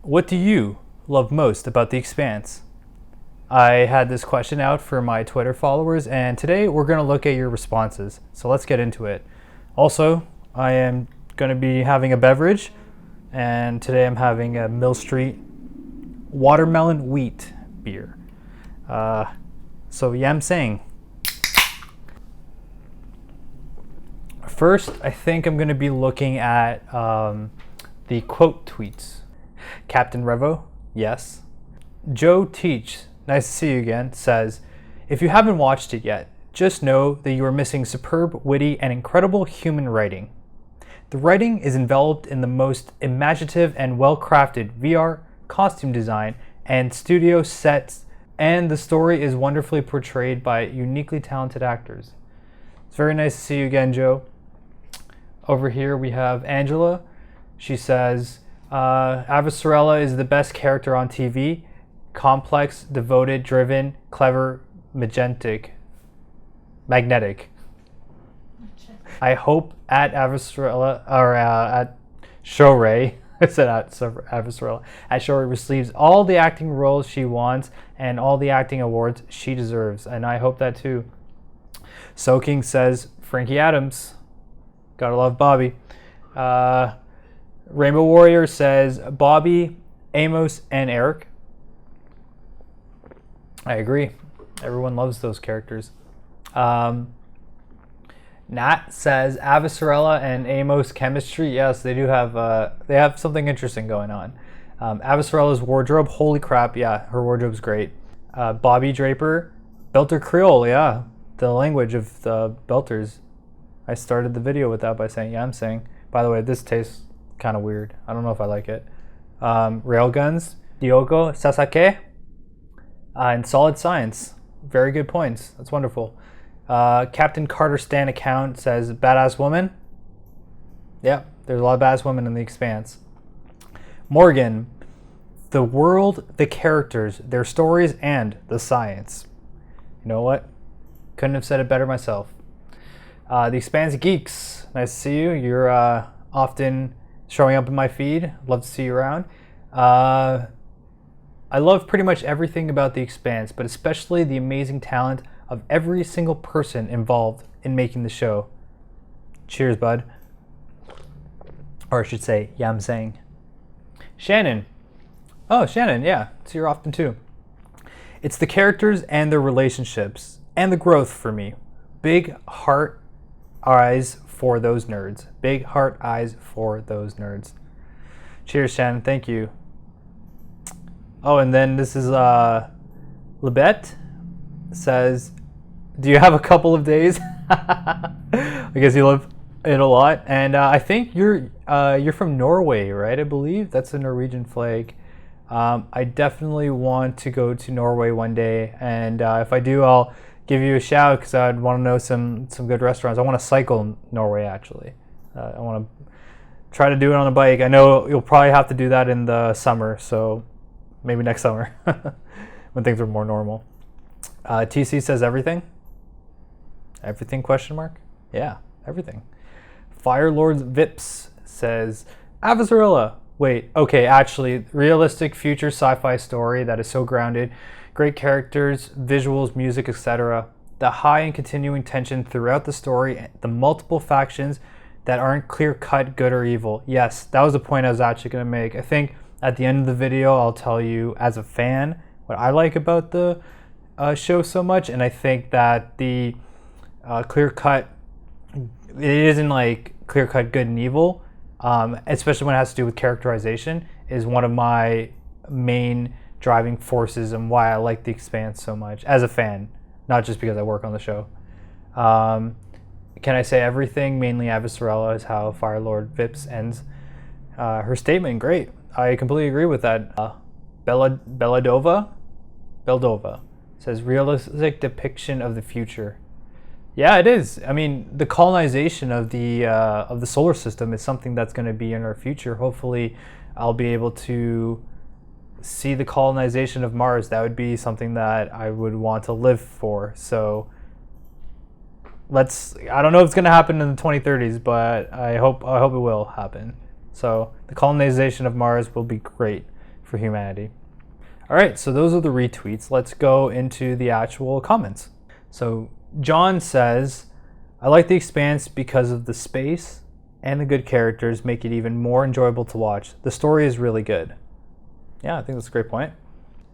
What do you love most about The Expanse? I had this question out for my Twitter followers, and today we're going to look at your responses. So let's get into it. Also, I am going to be having a beverage, and today I'm having a Mill Street watermelon wheat beer. So yeah, I'm saying. First, I think I'm going to be looking at the quote tweets. Captain Revo, yes. Joe Teach, nice to see you again, says, if you haven't watched it yet, just know that you are missing superb, witty, and incredible human writing. The writing is enveloped in the most imaginative and well-crafted VR, costume design, and studio sets, and the story is wonderfully portrayed by uniquely talented actors. It's very nice to see you again, Joe. Over here we have Angela. She says, Avasarala is the best character on TV. Complex, devoted, driven, clever, magnetic. I hope at Avasarala, or at Shorey, I said at Avasarala, at Shorey receives all the acting roles she wants and all the acting awards she deserves. And I hope that too. Soaking says, Frankie Adams. Gotta love Bobby. Rainbow Warrior says, Bobby, Amos, and Eric. I agree. Everyone loves those characters. Nat says, Avasarala and Amos chemistry. Yes, they do have they have something interesting going on. Avasarala's wardrobe, holy crap, yeah, her wardrobe's great. Bobby Draper, Belter Creole, yeah, the language of the Belters. I started the video with that by saying, yeah, I'm saying. By the way, this tastes kind of weird. I don't know if I like it. Railguns, Diogo Sasake, and Solid Science. Very good points. That's wonderful. Captain Carter Stan account says, badass woman. Yeah, there's a lot of badass women in The Expanse. Morgan, the world, the characters, their stories, and the science. You know what? Couldn't have said it better myself. The Expanse Geeks, nice to see you. You're often showing up in my feed. Love to see you around. I love pretty much everything about The Expanse, but especially the amazing talent of every single person involved in making the show. Cheers, bud. Or I should say, yeah, I'm saying. Shannon. Oh, Shannon, yeah. So you're often too. It's the characters and their relationships and the growth for me. Big heart eyes for those nerds. Big heart eyes for those nerds. Cheers, Shannon. Thank you. Oh, and then this is Libet says, do you have a couple of days? I guess you live it a lot. And I think you're from Norway, right? I believe that's a Norwegian flag. I definitely want to go to Norway one day, and if I do, I'll give you a shout because I'd want to know some good restaurants. I want to cycle in Norway, actually. I want to try to do it on a bike. I know you'll probably have to do that in the summer, so maybe next summer when things are more normal. TC says everything. Everything, question mark? Yeah, everything. Firelord Vips says, Avasarala. Wait, okay, actually, realistic future sci-fi story that is so grounded. Great characters, visuals, music, etc. The high and continuing tension throughout the story, the multiple factions that aren't clear-cut good or evil. Yes, that was the point I was actually going to make. I think at the end of the video, I'll tell you as a fan what I like about the show so much, and I think that the clear-cut, it isn't like clear-cut good and evil, especially when it has to do with characterization, is one of my main driving forces and why I like The Expanse so much as a fan, not just because I work on the show. Can I say everything? Mainly Avasarala is how Firelord Vips ends her statement. Great. I completely agree with that. Beldova says realistic depiction of the future. Yeah, it is. I mean, the colonization of the solar system is something that's going to be in our future. Hopefully, I'll be able to see the colonization of Mars. That would be something that I would want to live for. So I don't know if it's going to happen in the 2030s, but I hope it will happen. So the colonization of Mars will be great. for humanity. All right, so those are the retweets. Let's go into the actual comments. So John says, I like The Expanse because of the space and the good characters make it even more enjoyable to watch. The story is really good. Yeah, I think that's a great point.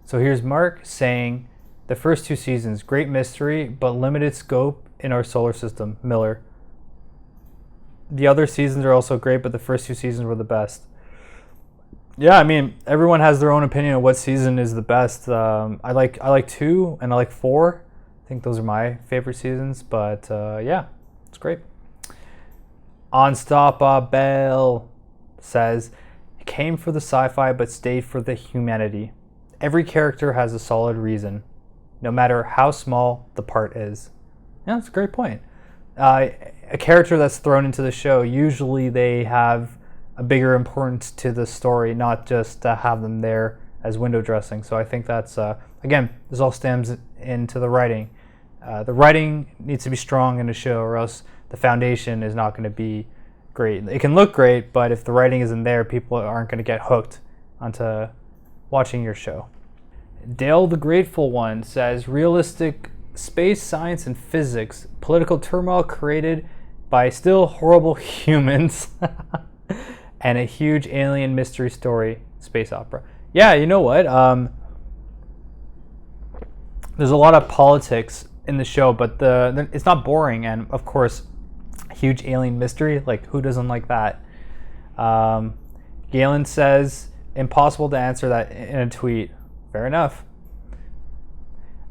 So here's Mark saying, the first 2 seasons, great mystery, but limited scope in our solar system. Miller. The other seasons are also great, but the first 2 seasons were the best. Yeah, I mean, everyone has their own opinion of what season is the best. I like 2 and I like 4. I think those are my favorite seasons, but yeah, it's great. Unstoppable says, came for the sci-fi but stayed for the humanity. Every character has a solid reason, no matter how small the part is. Yeah, that's a great point. A character that's thrown into the show, usually they have a bigger importance to the story, not just to have them there as window dressing. So I think that's, again, this all stems into the writing. The writing needs to be strong in a show, or else the foundation is not going to be great. It can look great, but if the writing isn't there, people aren't going to get hooked onto watching your show. Dale the Grateful One says, realistic space, science, and physics, political turmoil created by still horrible humans, and a huge alien mystery story, space opera. Yeah, you know what? There's a lot of politics in the show, but it's not boring, and of course, huge alien mystery, like who doesn't like that? Galen says, impossible to answer that in a tweet. Fair enough.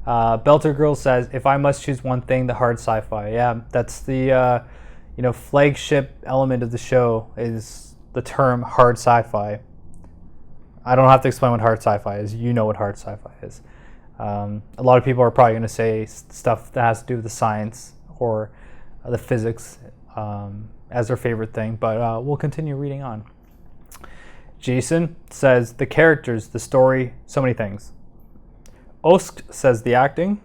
Belter Girl says, if I must choose one thing, the hard sci-fi. Yeah, that's the flagship element of the show is the term hard sci-fi. I don't have to explain what hard sci-fi is. You know what hard sci-fi is. A lot of people are probably going to say stuff that has to do with the science or the physics as their favorite thing, but we'll continue reading on. Jason says, the characters, the story, so many things. Osk says, the acting.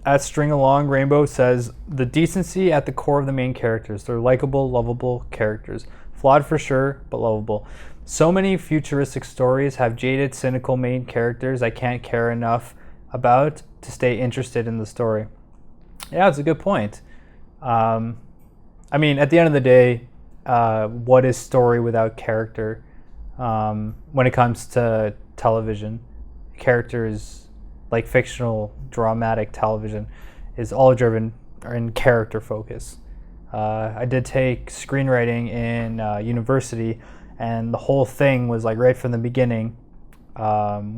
At String Along Rainbow says, the decency at the core of the main characters. They're likable, lovable characters. Flawed for sure, but lovable. So many futuristic stories have jaded, cynical main characters I can't care enough about to stay interested in the story. Yeah, it's a good point. I mean, at the end of the day, what is story without character? When it comes to television, characters like fictional, dramatic television is all driven in character focus. I did take screenwriting in university, and the whole thing was like right from the beginning.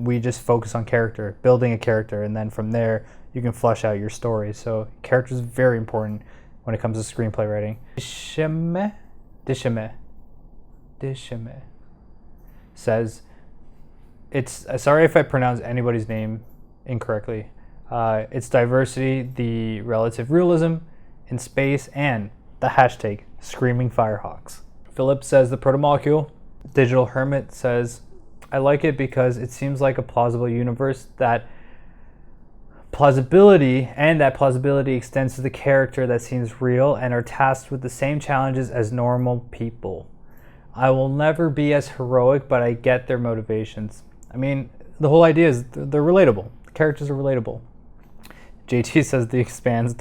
We just focus on character, building a character, and then from there you can flesh out your story. So character is very important when it comes to screenplay writing. Dishime says, it's sorry if I pronounce anybody's name incorrectly. It's diversity, the relative realism in space, and the hashtag screaming firehawks. Philip says the protomolecule. Digital Hermit says, I like it because it seems like a plausible universe. That plausibility extends to the character that seems real and are tasked with the same challenges as normal people. I will never be as heroic, but I get their motivations. I mean, the whole idea is they're relatable. The characters are relatable. JT says the Expanse ...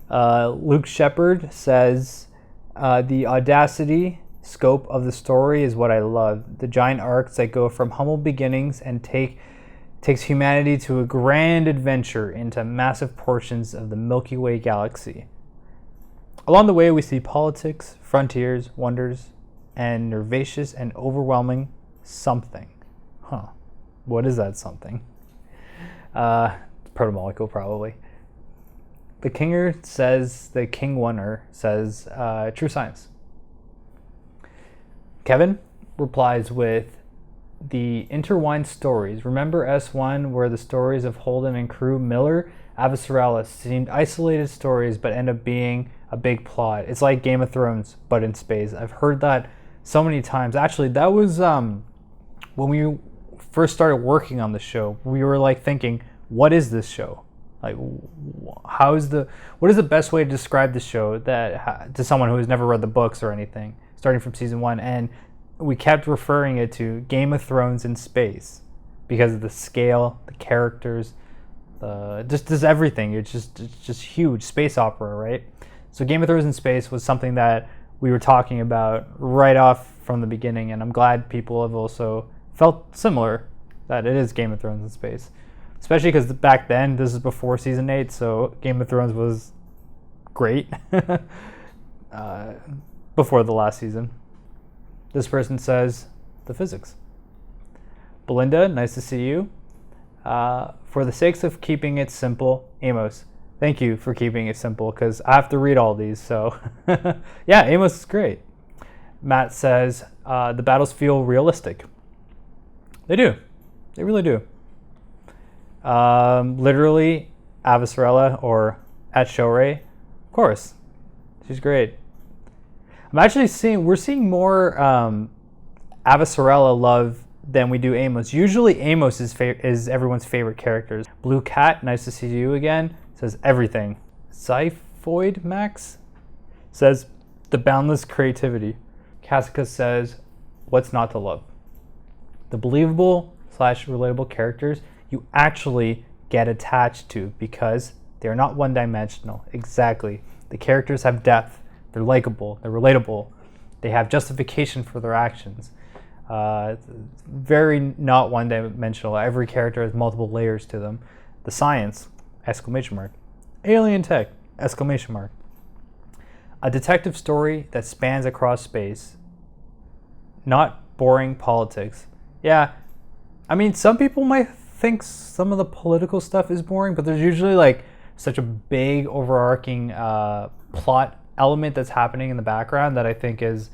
Luke Shepard says, the audacity scope of the story is what I love. The giant arcs that go from humble beginnings and takes humanity to a grand adventure into massive portions of the Milky Way galaxy. Along the way, we see politics, frontiers, wonders, and nervaceous and overwhelming something. Huh. What is that something? Protomolecule, probably. The King Oneer says, true science. Kevin replies with, the intertwined stories. Remember S1, where the stories of Holden and crew Miller, Avasarala seemed isolated stories, but end up being a big plot. It's like Game of Thrones, but in space. I've heard that so many times. Actually, that was when we first started working on the show. We were like thinking, what is this show? Like, what is the best way to describe the show that to someone who has never read the books or anything, starting from season 1? And we kept referring it to Game of Thrones in space because of the scale, the characters, just everything. It's just huge space opera, right? So Game of Thrones in space was something that we were talking about right off from the beginning, and I'm glad people have also felt similar that it is Game of Thrones in space. Especially because back then, this is before season 8, so Game of Thrones was great before the last season. This person says, the physics. Belinda, nice to see you. For the sakes of keeping it simple, Amos, thank you for keeping it simple because I have to read all these. So, yeah, Amos is great. Matt says, the battles feel realistic. They do. They really do. Literally, Avasarala or at Shorey, of course. She's great. We're seeing more Avasarala love than we do Amos. Usually Amos is everyone's favorite characters. Blue Cat, nice to see you again, says everything. Xiphoid Max says the boundless creativity. Casca says, what's not to love? The believable/relatable characters you actually get attached to because they're not one-dimensional. Exactly. The characters have depth. They're likable. They're relatable. They have justification for their actions. Very not one-dimensional. Every character has multiple layers to them. The science, exclamation mark. Alien tech, exclamation mark. A detective story that spans across space. Not boring politics. Yeah, I mean, some people might think some of the political stuff is boring, but there's usually like such a big overarching plot element that's happening in the background that I think is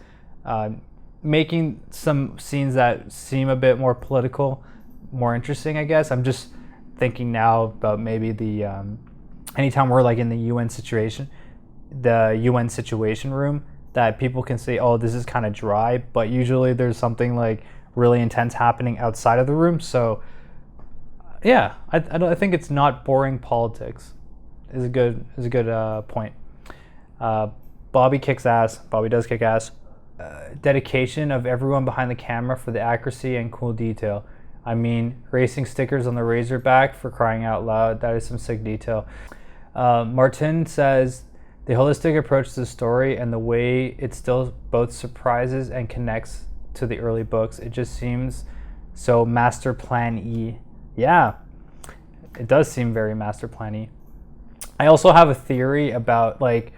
making some scenes that seem a bit more political more interesting, I guess. I'm just thinking now about maybe the anytime we're like in the UN situation room, that people can say, oh, this is kind of dry, but usually there's something like really intense happening outside of the room. So yeah, I think it's not boring politics is a good point. Bobby kicks ass. Bobby does kick ass. Dedication of everyone behind the camera for the accuracy and cool detail. I mean, racing stickers on the Razorback, for crying out loud. That is some sick detail. Martin says, the holistic approach to the story and the way it still both surprises and connects to the early books. It just seems so master plan-y. Yeah, it does seem very master plan-y. I also have a theory about like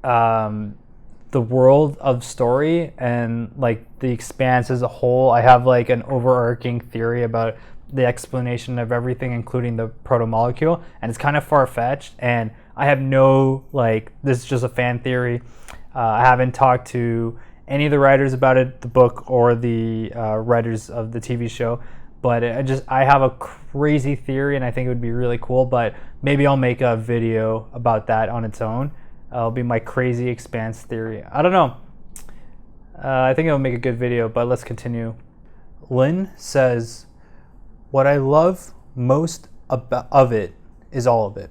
the world of story and like the Expanse as a whole. I have like an overarching theory about the explanation of everything, including the proto-molecule, and it's kind of far-fetched, and I have no, like, this is just a fan theory. I haven't talked to any of the writers about it, the book, or the writers of the TV show, but I have a crazy theory, and I think it would be really cool, but maybe I'll make a video about that on its own. It'll be my crazy Expanse theory. I don't know. I think it'll make a good video, but let's continue. Lynn says, what I love most of it is all of it.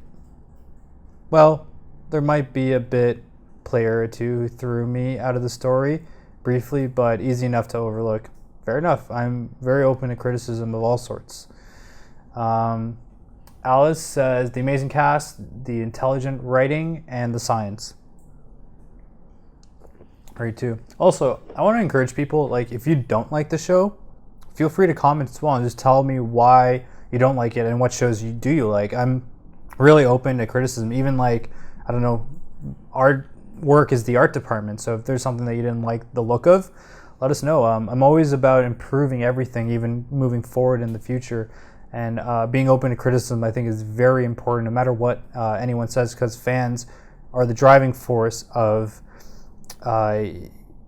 Well, there might be a player or two who threw me out of the story briefly, but easy enough to overlook. Fair enough. I'm very open to criticism of all sorts. Alice says, the amazing cast, the intelligent writing, and the science. Great too. Also, I want to encourage people, like, if you don't like the show, feel free to comment as well and just tell me why you don't like it and what shows do you like. I'm really open to criticism. Even like, I don't know, art work is the art department. So if there's something that you didn't like the look of, let us know. I'm always about improving everything, even moving forward in the future. And being open to criticism, I think, is very important, no matter what anyone says, because fans are the driving force of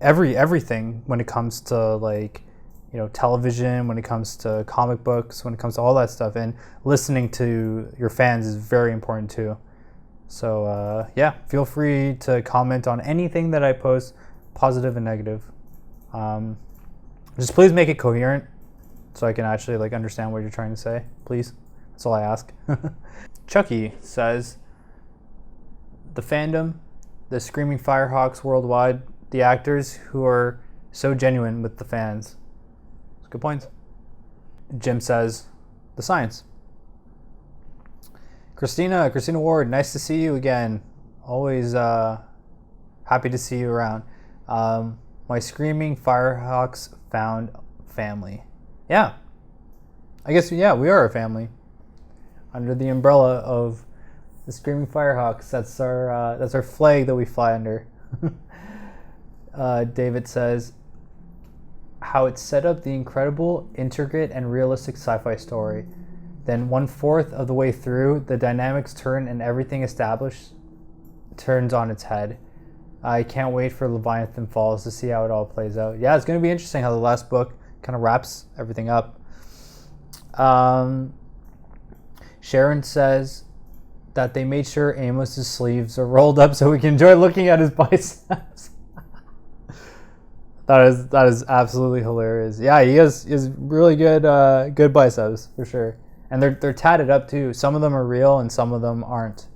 everything when it comes to, like, you know, television, when it comes to comic books, when it comes to all that stuff. And listening to your fans is very important too. So yeah, feel free to comment on anything that I post, positive and negative. Just please make it coherent so I can actually like understand what you're trying to say, please. That's all I ask. Chucky says, the fandom, the Screaming Firehawks worldwide, the actors who are so genuine with the fans. Good points. Jim says, the science. Christina Ward, nice to see you again. Always happy to see you around. My Screaming Firehawks found family. Yeah. I guess, yeah, we are a family. Under the umbrella of the Screaming Firehawks. That's our flag that we fly under. David says, how it set up the incredible, intricate, and realistic sci-fi story. Then 1/4 of the way through, the dynamics turn and everything established turns on its head. I can't wait for Leviathan Falls to see how it all plays out. Yeah, it's going to be interesting how the last book kind of wraps everything up. Sharon says that they made sure Amos's sleeves are rolled up so we can enjoy looking at his biceps. That is absolutely hilarious. Yeah, he has really good biceps for sure, and they're tatted up too. Some of them are real and some of them aren't.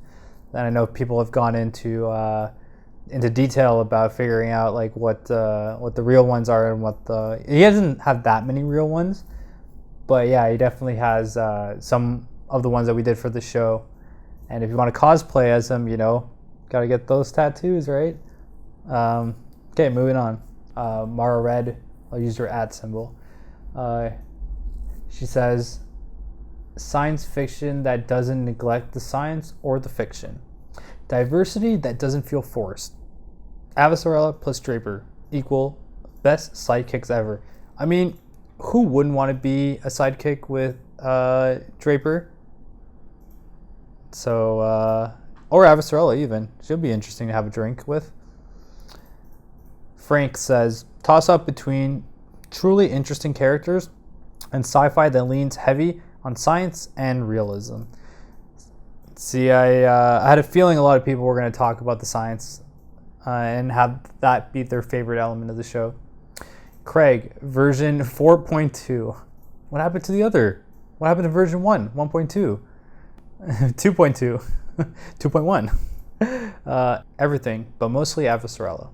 And I know people have gone into detail about figuring out like what the real ones are and he doesn't have that many real ones, but yeah, he definitely has some of the ones that we did for the show. And if you want to cosplay as him, gotta get those tattoos, right? Okay, moving on. Mara Red, I'll use her @ symbol. She says, science fiction that doesn't neglect the science or the fiction. Diversity that doesn't feel forced. Avasarala plus Draper equal best sidekicks ever. I mean, who wouldn't want to be a sidekick with Draper? So, or Avasarala even. She'll be interesting to have a drink with. Frank says, toss up between truly interesting characters and sci-fi that leans heavy on science and realism. See, I had a feeling a lot of people were going to talk about the science and have that be their favorite element of the show. Craig, version 4.2. What happened to the other? What happened to version 1, 1.2, 2.2, 2.1? Everything, but mostly Avasarala.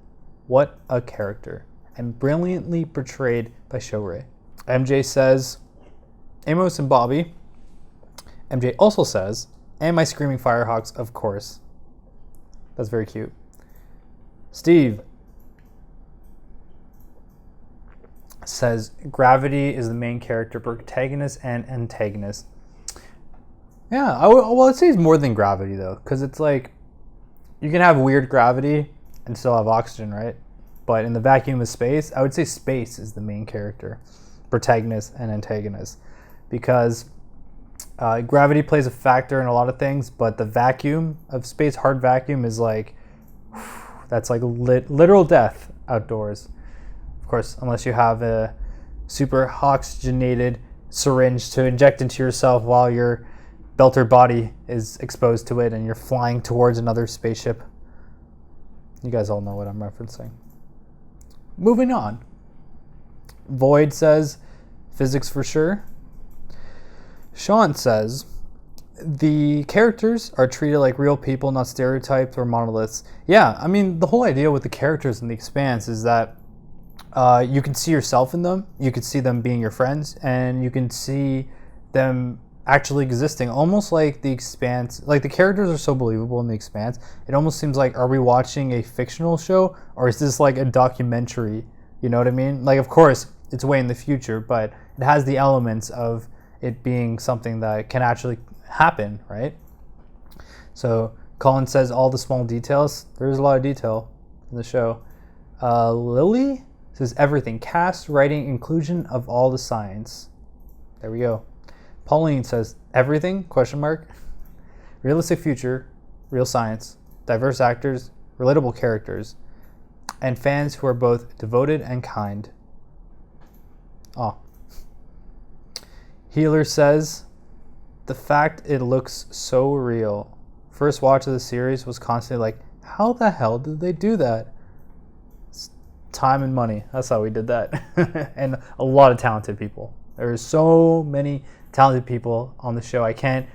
What a character, and brilliantly portrayed by Shorey. MJ says, Amos and Bobby. MJ also says, and my Screaming Firehawks, of course. That's very cute. Steve says, Gravity is the main character, protagonist and antagonist. Yeah, I'd say it's more than gravity, though, because it's like, you can have weird gravity and still have oxygen, right? But in the vacuum of space, I would say space is the main character, protagonist and antagonist, because gravity plays a factor in a lot of things, but the vacuum of space, hard vacuum, is like, that's like literal death outdoors. Of course, unless you have a super oxygenated syringe to inject into yourself while your belter body is exposed to it and you're flying towards another spaceship. You guys all know what I'm referencing. Moving on. Void says, physics for sure. Sean says, the characters are treated like real people, not stereotypes or monoliths. Yeah, I mean, the whole idea with the characters in The Expanse is that you can see yourself in them, you can see them being your friends, and you can see them actually existing, almost like The Expanse. Like, the characters are so believable in The Expanse, it almost seems like, are we watching a fictional show, or is this like a documentary? You know what I mean? Like, of course, it's way in the future, but it has the elements of it being something that can actually happen, right? So Colin says all the small details. There's a lot of detail in the show. Lily says everything. Cast, writing, inclusion of all the science. There we go. Pauline says everything, ? Realistic future, real science, diverse actors, relatable characters, and fans who are both devoted and kind. Oh. Healer says, the fact it looks so real. First watch of the series was constantly like, how the hell did they do that? It's time and money. That's how we did that. And a lot of talented people. There's so many talented people on the show. I can't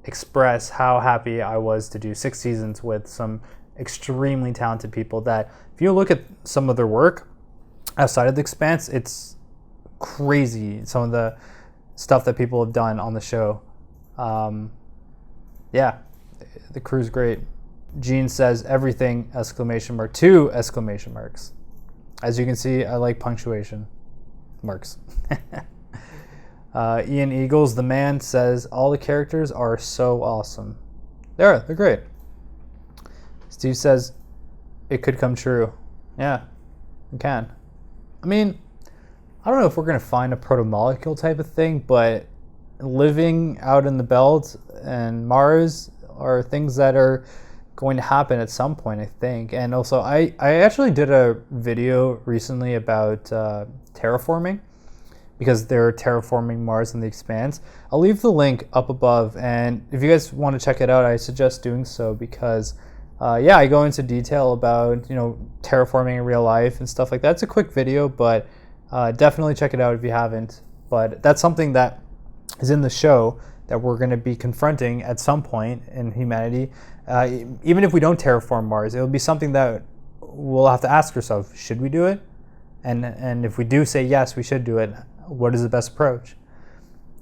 express how happy I was to do 6 seasons with some extremely talented people that, if you look at some of their work, outside of the Expanse, it's crazy. Some of the stuff that people have done on the show. Yeah, the crew's great. Gene says everything, exclamation mark, 2 exclamation marks. As you can see, I like punctuation marks. Ian Eagles, the man, says all the characters are so awesome. They're great. Steve says it could come true. Yeah, it can. I mean, I don't know if we're going to find a proto-molecule type of thing, but living out in the belt and Mars are things that are going to happen at some point, I think. And also, I actually did a video recently about terraforming, because they're terraforming Mars in the Expanse. I'll leave the link up above, and if you guys want to check it out, I suggest doing so, because yeah, I go into detail about, you know, terraforming in real life and stuff like that. It's a quick video, but definitely check it out if you haven't. But that's something that is in the show that we're going to be confronting at some point in humanity. Even if we don't terraform Mars, it'll be something that we'll have to ask ourselves, should we do it? And if we do say yes, we should do it, what is the best approach?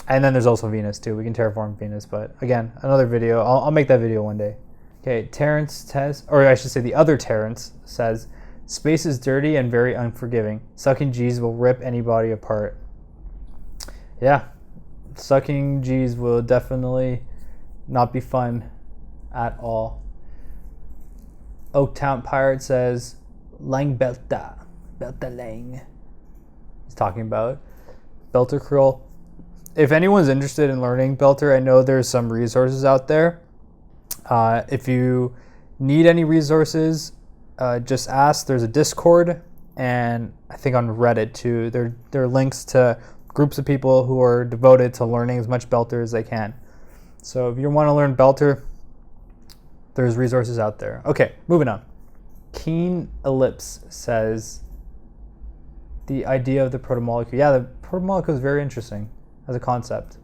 And then there's also Venus too. We can terraform Venus, but again, another video. I'll make that video one day. Okay, Terrence or I should say the other Terrence says, space is dirty and very unforgiving. Sucking G's will rip anybody apart. Yeah, sucking G's will definitely not be fun at all. Oaktown Pirate says, Lang Belta Lang. He's talking about Belter Krill. If anyone's interested in learning Belter, I know there's some resources out there. If you need any resources, just ask. There's a Discord, and I think on Reddit too. There are links to groups of people who are devoted to learning as much Belter as they can. So if you want to learn Belter, there's resources out there. Okay, moving on. Keen Ellipse says, the idea of the protomolecule. Yeah, the protomolecule is very interesting as a concept.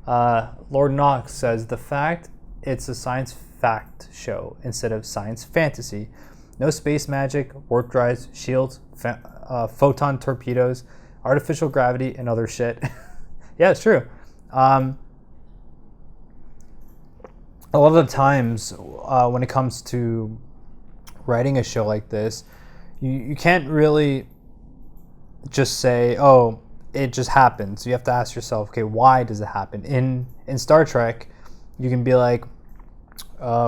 Lord Knox says, the fact it's a science fact show instead of science fantasy. No space magic, warp drives, shields, photon torpedoes, artificial gravity, and other shit. Yeah, it's true. A lot of the times when it comes to writing a show like this, you can't really just say, oh, it just happens. You have to ask yourself, okay, why does it happen? In Star Trek, you can be like,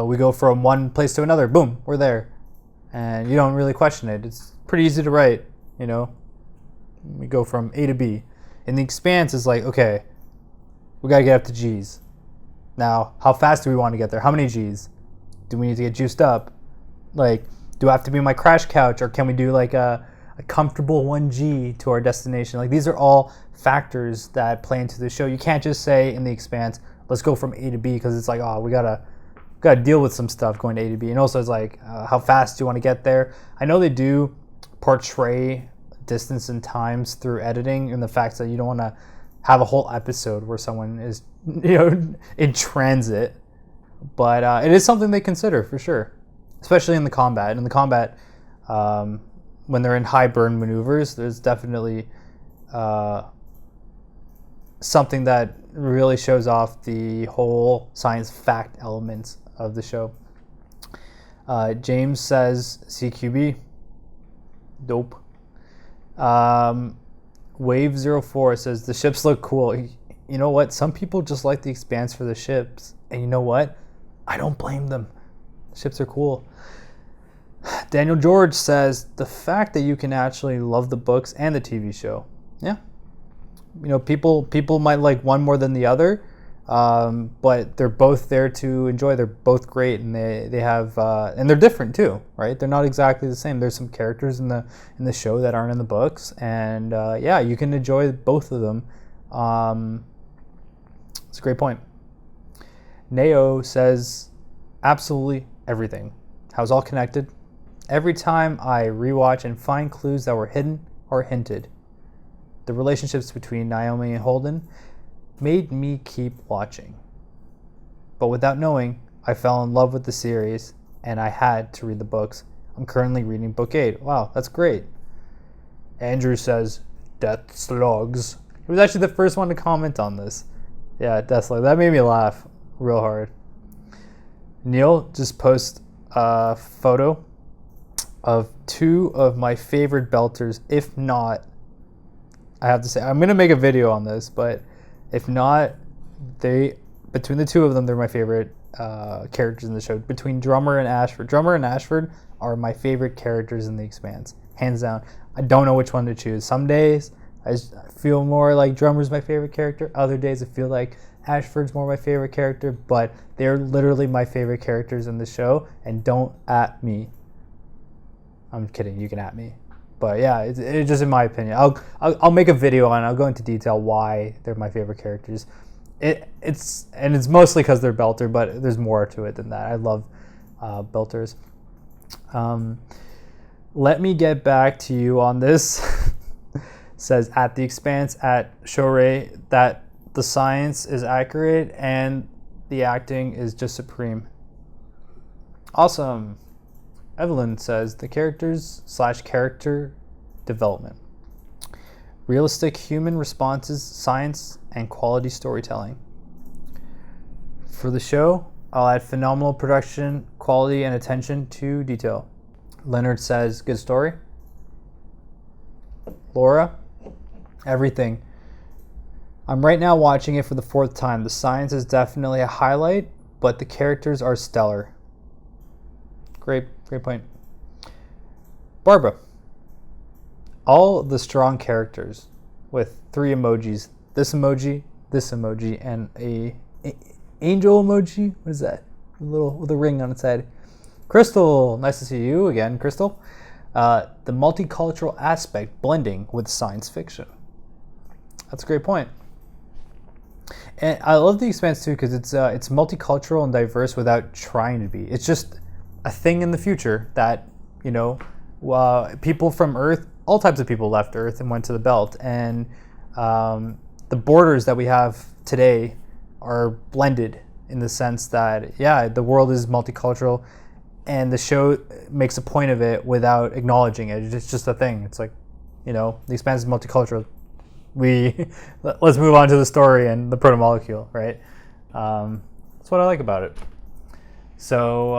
we go from one place to another, boom, we're there. And you don't really question it. It's pretty easy to write, you know. We go from A to B. In the Expanse, it's like, okay, we got to get up to G's. Now, how fast do we want to get there? How many G's? Do we need to get juiced up? Like, do I have to be on my crash couch, or can we do like a comfortable 1G to our destination? Like, these are all factors that play into the show. You can't just say in the Expanse, let's go from A to B, because it's like, oh, we gotta deal with some stuff going to A to B. And also it's like, how fast do you want to get there? I know they do portray distance and times through editing, and the fact that you don't want to have a whole episode where someone is, you know, in transit. But it is something they consider for sure, especially in the combat. In the combat, when they're in high burn maneuvers, there's definitely something that really shows off the whole science fact elements of the show. James says CQB. Dope. Wave04 says the ships look cool. You know what? Some people just like the Expanse for the ships. And you know what? I don't blame them. The ships are cool. Daniel George says the fact that you can actually love the books and the TV show. Yeah. You know, people might like one more than the other, but they're both there to enjoy. They're both great, and they have and they're different too, right? They're not exactly the same. There's some characters in the show that aren't in the books, and yeah, you can enjoy both of them. It's a great point. Neo says absolutely everything. How's all connected? Every time I rewatch and find clues that were hidden or hinted. The relationships between Naomi and Holden made me keep watching. But without knowing, I fell in love with the series and I had to read the books. I'm currently reading book 8. Wow, that's great. Andrew says, death slugs. He was actually the first one to comment on this. Yeah, death slugs. That made me laugh real hard. Neil just posted a photo of two of my favorite belters. If not, I have to say, I'm going to make a video on this, but if not, between the two of them, they're my favorite characters in the show. Between Drummer and Ashford. Drummer and Ashford are my favorite characters in The Expanse. Hands down. I don't know which one to choose. Some days, I feel more like Drummer's my favorite character. Other days, I feel like Ashford's more my favorite character. But they're literally my favorite characters in the show. And don't at me. I'm kidding. You can at me. But yeah, it's just in my opinion. I'll make a video on it. I'll go into detail why they're my favorite characters. It's mostly because they're belter, but there's more to it than that. I love belters. Let me get back to you on this. Says at The Expanse at Shorey that the science is accurate and the acting is just supreme. Awesome. Evelyn says the character development. Realistic human responses, science, and quality storytelling. For the show, I'll add phenomenal production, quality, and attention to detail. Leonard says good story. Laura, everything. I'm right now watching it for the 4th time. The science is definitely a highlight, but the characters are stellar. Great point. Barbara. All the strong characters with 3 emojis. This emoji, and a angel emoji. What is that? A little with a ring on its head. Crystal, nice to see you again, Crystal. The multicultural aspect blending with science fiction. That's a great point. And I love The Expanse too because it's multicultural and diverse without trying to be. It's just a thing in the future that, people from Earth, all types of people left Earth and went to the Belt. And the borders that we have today are blended in the sense that, the world is multicultural and the show makes a point of it without acknowledging it. It's just a thing. It's like, The Expanse is multicultural. Let's move on to the story and the proto-molecule, right? That's what I like about it. So,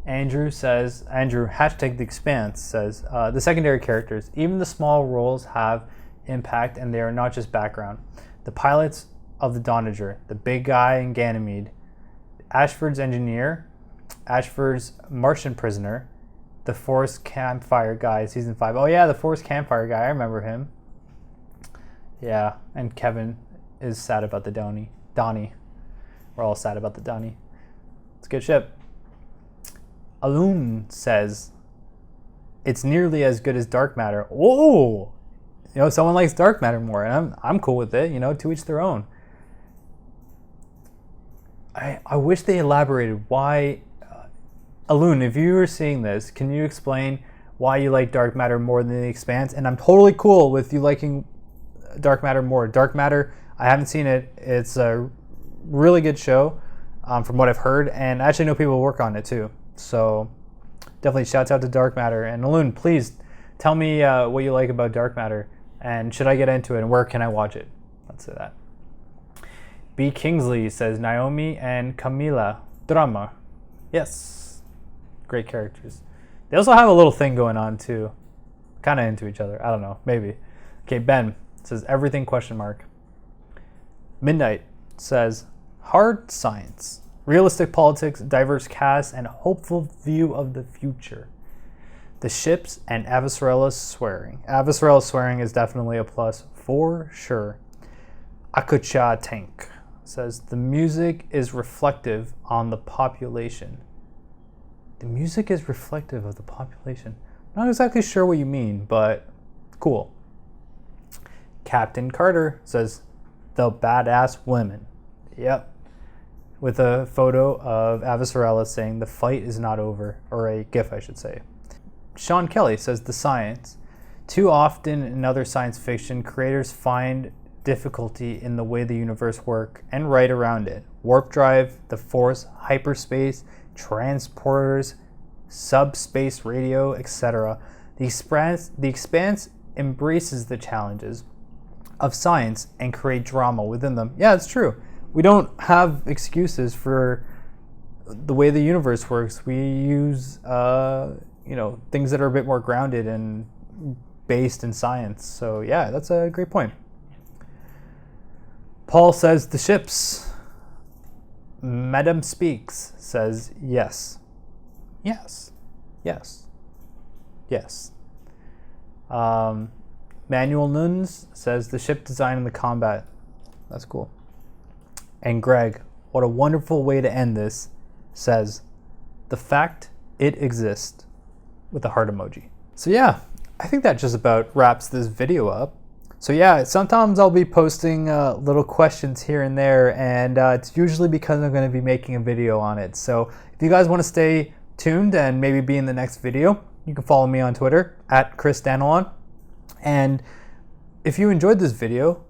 Andrew, hashtag The Expanse says, the secondary characters, even the small roles have impact and they are not just background. The pilots of the Donager, the big guy in Ganymede, Ashford's engineer, Ashford's Martian prisoner, the forest campfire guy, season 5. Oh yeah, the forest campfire guy, I remember him. Yeah, and Kevin is sad about the Donnie. We're all sad about the Donnie. It's a good ship. Alun says, it's nearly as good as Dark Matter. Oh! Someone likes Dark Matter more, and I'm cool with it, to each their own. I wish they elaborated why... Alun, if you were seeing this, can you explain why you like Dark Matter more than The Expanse? And I'm totally cool with you liking Dark Matter more. Dark Matter, I haven't seen it. It's a really good show from what I've heard, and I actually know people work on it too. So definitely shouts out to Dark Matter. And Alun, please tell me what you like about Dark Matter, and should I get into it, and where can I watch it? Let's say that. B. Kingsley says Naomi and Camila drama. Yes. Great characters. They also have a little thing going on too. Kind of into each other. I don't know. Maybe. Okay, Ben says everything ? Midnight says hard science, realistic politics, diverse cast, and hopeful view of the future. The ships and Avasarela's swearing. Avasarela's swearing is definitely a plus for sure. Akucha Tank says the music is reflective on the population. The music is reflective of the population. Not exactly sure what you mean, but cool. Captain Carter says the badass women. Yep. With a photo of Avasarela saying the fight is not over, or a GIF, I should say. Sean Kelly says the science. Too often in other science fiction, creators find difficulty in the way the universe works and write around it. Warp drive, the Force, hyperspace, transporters, subspace radio, etc. The Expanse embraces the challenges of science and create drama within them. Yeah, it's true. We don't have excuses for the way the universe works. We use things that are a bit more grounded and based in science. So yeah, that's a great point. Paul says the ships. Madam Speaks says yes. Yes. Yes. Yes. Manuel Nunes says the ship design and the combat. That's cool. And Greg, what a wonderful way to end this, says the fact it exists with a heart emoji. So yeah, I think that just about wraps this video up. So yeah, sometimes I'll be posting little questions here and there, and it's usually because I'm going to be making a video on it. So if you guys want to stay tuned and maybe be in the next video, you can follow me on Twitter at Chris Danilon. And if you enjoyed this video,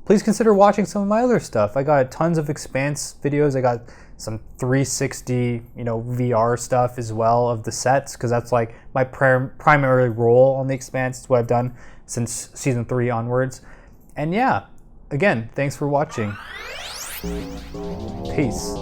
please consider watching some of my other stuff. I got tons of Expanse videos. I got some 360, VR stuff as well of the sets, because that's like my primary role on the Expanse. It's what I've done since season 3 onwards. And yeah, again, thanks for watching. Peace.